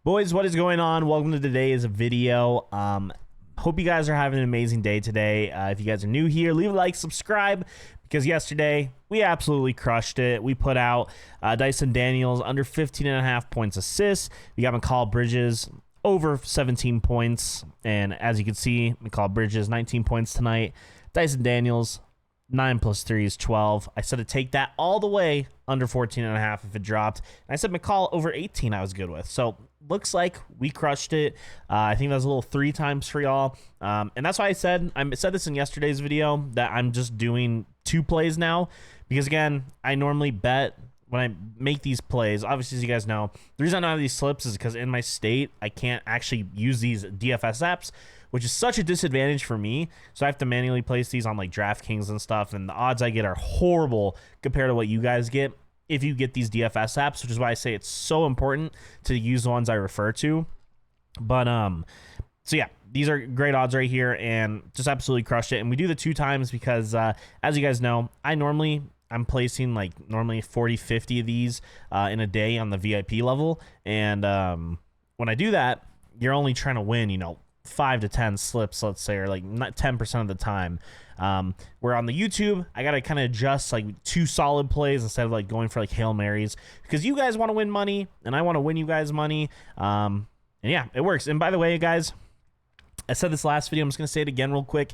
Boys, what is going on? Welcome to today's video. Hope you guys are having an amazing day today. If you guys are new here, leave a like, subscribe, because yesterday we absolutely crushed it. We put out Dyson Daniels under 15.5 points assists. We got McCall Bridges over 17 points. And as you can see, McCall Bridges 19 points tonight. Dyson Daniels 9 plus 3 is 12. I said to take that all the way under 14.5 if it dropped. And I said McCall over 18 I was good with. So looks like we crushed it. I think that was a little 3 times for y'all. And that's why I said this in yesterday's video that I'm just doing 2 plays now. Because again, I normally bet when I make these plays. Obviously, as you guys know, the reason I don't have these slips is because in my state, I can't actually use these DFS apps, which is such a disadvantage for me. So I have to manually place these on like DraftKings and stuff, and the odds I get are horrible compared to what you guys get if you get these DFS apps, which is why I say it's so important to use the ones I refer to. But so yeah, these are great odds right here, and just absolutely crushed it. And we do the 2 times because as you guys know, I'm placing like normally 40, 50 of these in a day on the VIP level. And when I do that, you're only trying to win, 5 to 10 slips, let's say, or like not 10% of the time. Where on the YouTube, I got to kind of adjust like 2 solid plays instead of like going for like Hail Marys, because you guys want to win money and I want to win you guys money. And yeah, it works. And by the way, guys, I said this last video, I'm just going to say it again real quick.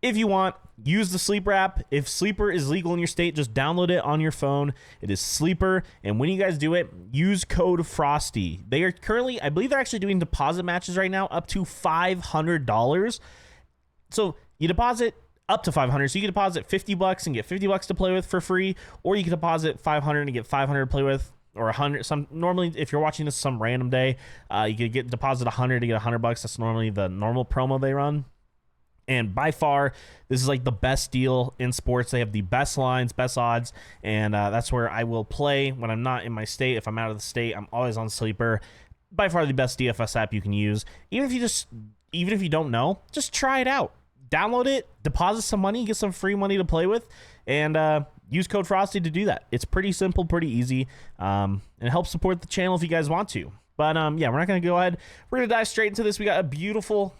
If you want, use the Sleeper app. If Sleeper is legal in your state, just download it on your phone. It is Sleeper. And when you guys do it, use code FROSTY. They are currently, I believe they're actually doing deposit matches right now up to $500. So you deposit up to $500. So you can deposit $50 and get $50 to play with for free, or you can deposit $500 and get $500 to play with, or $100. Normally, if you're watching this some random day, you could get deposit $100 to get $100. That's normally the normal promo they run. And by far, this is like the best deal in sports. They have the best lines, best odds, and that's where I will play when I'm not in my state. If I'm out of the state, I'm always on Sleeper. By far the best DFS app you can use. Even if you don't know, just try it out. Download it, deposit some money, get some free money to play with, and use code Frosty to do that. It's pretty simple, pretty easy, and it helps support the channel if you guys want to. But yeah, we're not going to go ahead. We're going to dive straight into this. We got a beautiful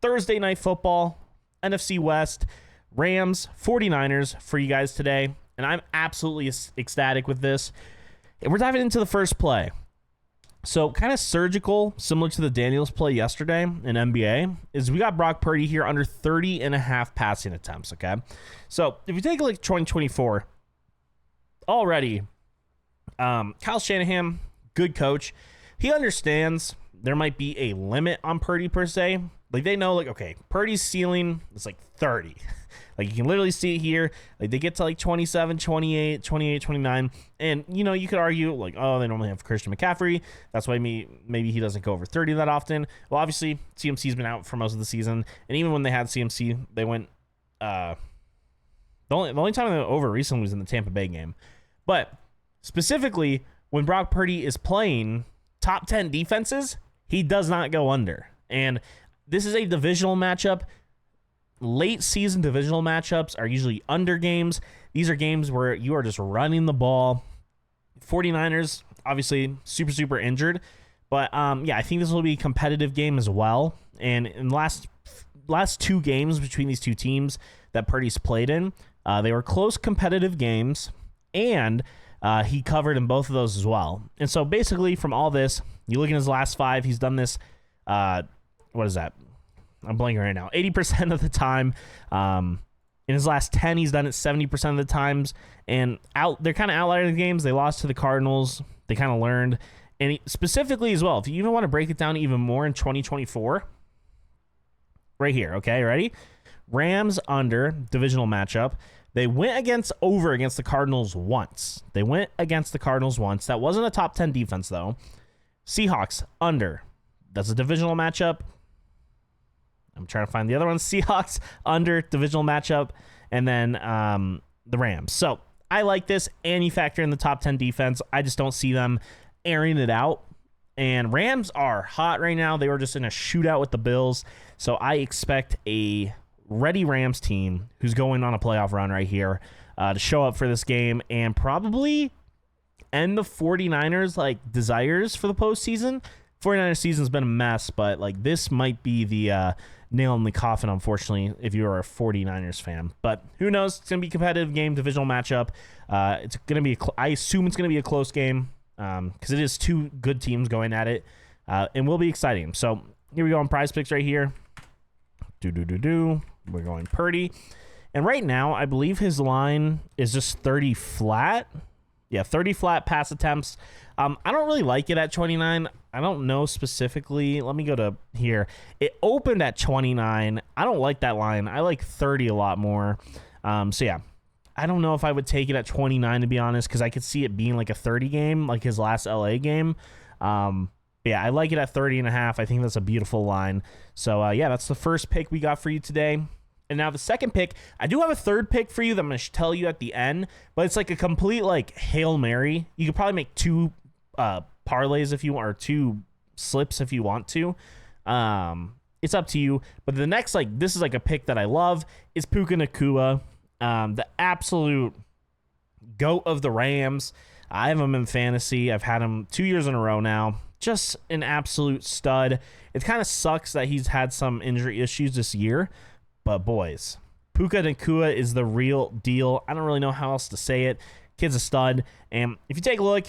Thursday night football. NFC West, Rams, 49ers for you guys today. And I'm absolutely ecstatic with this. And we're diving into the first play. So kind of surgical, similar to the Daniels play yesterday in NBA, is we got Brock Purdy here under 30.5 passing attempts, okay? So if you take a look at 2024, already, Kyle Shanahan, good coach. He understands there might be a limit on Purdy per se. Like, they know, like, okay, Purdy's ceiling is like 30. Like, you can literally see it here. Like, they get to like 27, 28, 29. And, you could argue, like, oh, they normally have Christian McCaffrey. That's why maybe he doesn't go over 30 that often. Well, obviously, CMC's been out for most of the season. And even when they had CMC, they went, the only time they went over recently was in the Tampa Bay game. But specifically, when Brock Purdy is playing top 10 defenses, he does not go under. And this is a divisional matchup. Late season divisional matchups are usually under games. These are games where you are just running the ball. 49ers, obviously, super injured. But, yeah, I think this will be a competitive game as well. And in the last 2 games between these 2 teams that Purdy's played in, they were close competitive games. And he covered in both of those as well. And so, basically, from all this, you look at his last 5, he's done this... what is that? I'm blanking right now. 80% of the time. In his last 10, he's done it 70% of the times. And they're kind of outlier games. They lost to the Cardinals. They kind of learned. And specifically as well, if you even want to break it down even more in 2024, right here, okay, ready? Rams under, divisional matchup. They went against the Cardinals once. That wasn't a top 10 defense, though. Seahawks under. That's a divisional matchup. I'm trying to find the other one. Seahawks under, divisional matchup. And then the Rams. So I like this, and you factor in the top 10 defense. I just don't see them airing it out. And Rams are hot right now. They were just in a shootout with the Bills. So I expect a ready Rams team who's going on a playoff run right here to show up for this game and probably end the 49ers desires for the postseason. 49ers season's been a mess, but like this might be the nail in the coffin, unfortunately, if you're a 49ers fan. But who knows? It's going to be a competitive game, divisional matchup. It's going to be, I assume it's going to be a close game because it is two good teams going at it, and will be exciting. So here we go on Prize Picks right here. We're going Purdy. And right now, I believe his line is just 30 flat. Yeah, 30 flat pass attempts. I don't really like it at 29. I don't know specifically. Let me go to here. It opened at 29. I don't like that line. I like 30 a lot more. So, yeah. I don't know if I would take it at 29, to be honest, because I could see it being like a 30 game, like his last LA game. Yeah, I like it at 30.5. I think that's a beautiful line. So, yeah, that's the first pick we got for you today. And now the second pick, I do have a third pick for you that I'm going to tell you at the end, but it's like a complete like Hail Mary. You could probably make two parlays if you want, or two slips if you want to. It's up to you. But the next, like, this is like a pick that I love, is Puka Nacua, the absolute GOAT of the Rams. I have him in fantasy. I've had him 2 years in a row now. Just an absolute stud. It kind of sucks that he's had some injury issues this year. But boys, Puka Nacua is the real deal. I don't really know how else to say it. Kid's a stud. And if you take a look,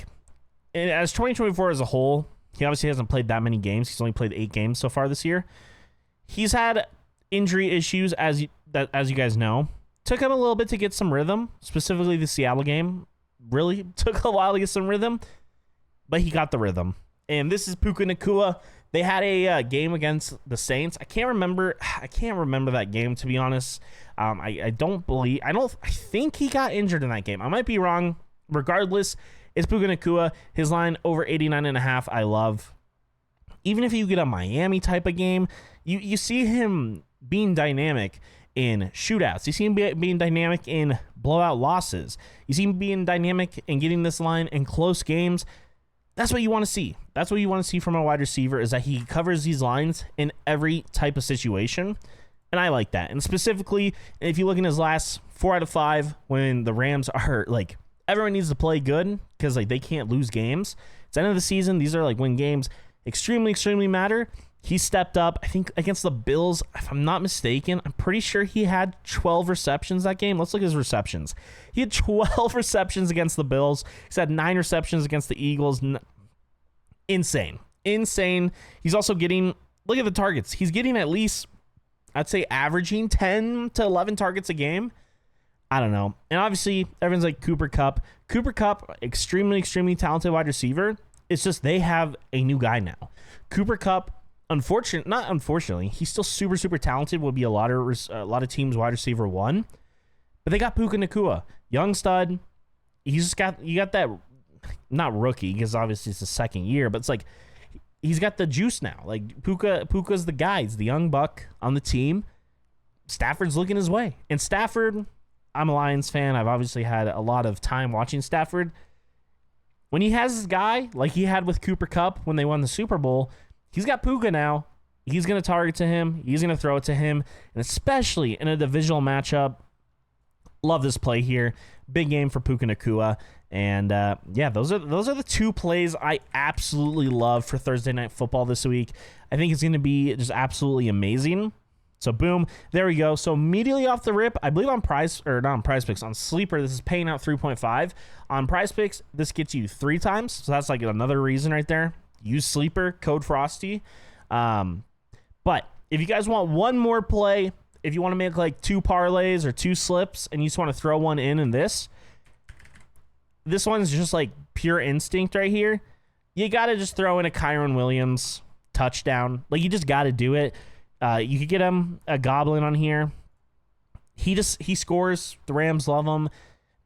as 2024 as a whole, he obviously hasn't played that many games. He's only played 8 games so far this year. He's had injury issues, as you guys know. Took him a little bit to get some rhythm, specifically the Seattle game. Really took a while to get some rhythm, but he got the rhythm. And this is Puka Nacua. They had a game against the Saints. I can't remember that game, to be honest. I think he got injured in that game. I might be wrong. Regardless, it's Puka Nacua. His line over 89.5. I love. Even if you get a Miami type of game, you see him being dynamic in shootouts. You see him being dynamic in blowout losses. You see him being dynamic in getting this line in close games. That's what you want to see. That's what you want to see from a wide receiver, is that he covers these lines in every type of situation. And I like that. And specifically, if you look in his last 4 out of 5, when the Rams are like, everyone needs to play good because like they can't lose games. It's the end of the season. These are like when games extremely, extremely matter. He stepped up, I think, against the Bills. If I'm not mistaken, I'm pretty sure he had 12 receptions that game. Let's look at his receptions. He had 12 receptions against the Bills. He's had 9 receptions against the Eagles. Insane. He's also getting, look at the targets. He's getting at least, I'd say, averaging 10 to 11 targets a game. I don't know. And obviously, everyone's like Cooper Kupp. Cooper Kupp, extremely, extremely talented wide receiver. It's just they have a new guy now. Cooper Kupp, not unfortunately, he's still super, super talented. Would be a lot of teams wide receiver 1, but they got Puka Nacua, young stud. You got that, not rookie because obviously it's the second year, but it's like he's got the juice now. Like Puka's the guy. He's the young buck on the team. Stafford's looking his way, and Stafford, I'm a Lions fan. I've obviously had a lot of time watching Stafford. When he has this guy like he had with Cooper Kupp when they won the Super Bowl, he's got Puka now. He's going to target to him. He's going to throw it to him. And especially in a divisional matchup, love this play here. Big game for Puka Nacua. And yeah, those are the 2 plays I absolutely love for Thursday Night Football this week. I think it's going to be just absolutely amazing. So boom, there we go. So immediately off the rip, I believe on PrizePicks, on Sleeper, this is paying out 3.5. On PrizePicks, this gets you 3 times. So that's like another reason right there. Use Sleeper, code Frosty. But if you guys want one more play, if you want to make like 2 parlays or 2 slips and you just want to throw one in this one's just like pure instinct right here. You got to just throw in a Kyron Williams touchdown. Like, you just got to do it. You could get him a goblin on here. He scores. The Rams love him.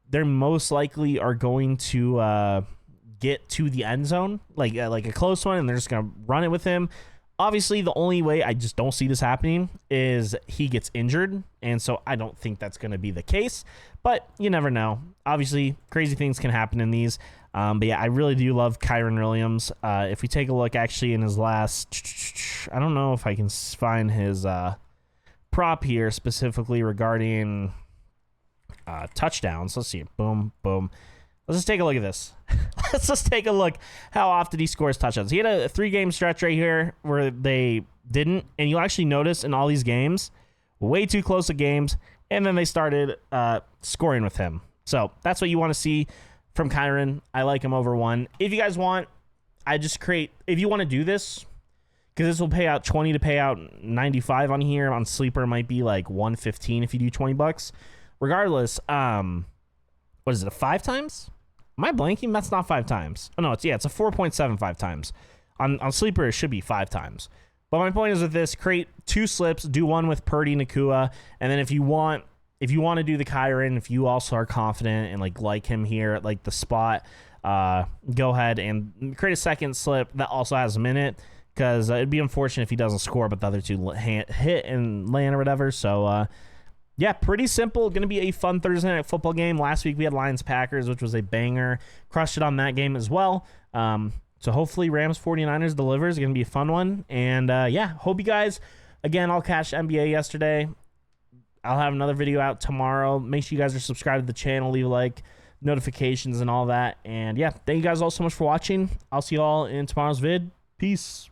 They're most likely are going to get to the end zone, like a close one, and they're just going to run it with him. Obviously, the only way I just don't see this happening is he gets injured, and so I don't think that's going to be the case, but you never know. Obviously, crazy things can happen in these, but yeah, I really do love Kyron Williams. If we take a look actually in his last, I don't know if I can find his prop here specifically regarding touchdowns. Let's see. Boom, boom. Let's just take a look at this. Let's just take a look how often he scores touchdowns. He had a 3-game stretch right here where they didn't, and you'll actually notice in all these games, way too close to games, and then they started scoring with him. So that's what you want to see from Kyren. I like him over 1. If you guys want, if you want to do this, because this will pay out 20 to pay out 95 on here. On Sleeper, it might be like 115 if you do 20 bucks. Regardless, what is it, a 5 times? Am I blanking? That's not 5 times. Oh, no, it's a 4.75 times. On Sleeper, it should be 5 times. But my point is with this, create 2 slips, do one with Purdy, Nakua, and then if you want to do the Kyren, if you also are confident and like him here at like the spot, go ahead and create a second slip that also has him in it, because it'd be unfortunate if he doesn't score, but the other 2 hit and land or whatever. So, yeah, pretty simple. Going to be a fun Thursday night football game. Last week we had Lions-Packers, which was a banger. Crushed it on that game as well. So hopefully Rams-49ers delivers. It's going to be a fun one. And, yeah, hope you guys, again, I'll catch NBA yesterday. I'll have another video out tomorrow. Make sure you guys are subscribed to the channel. Leave a like, notifications, and all that. And, yeah, thank you guys all so much for watching. I'll see you all in tomorrow's vid. Peace.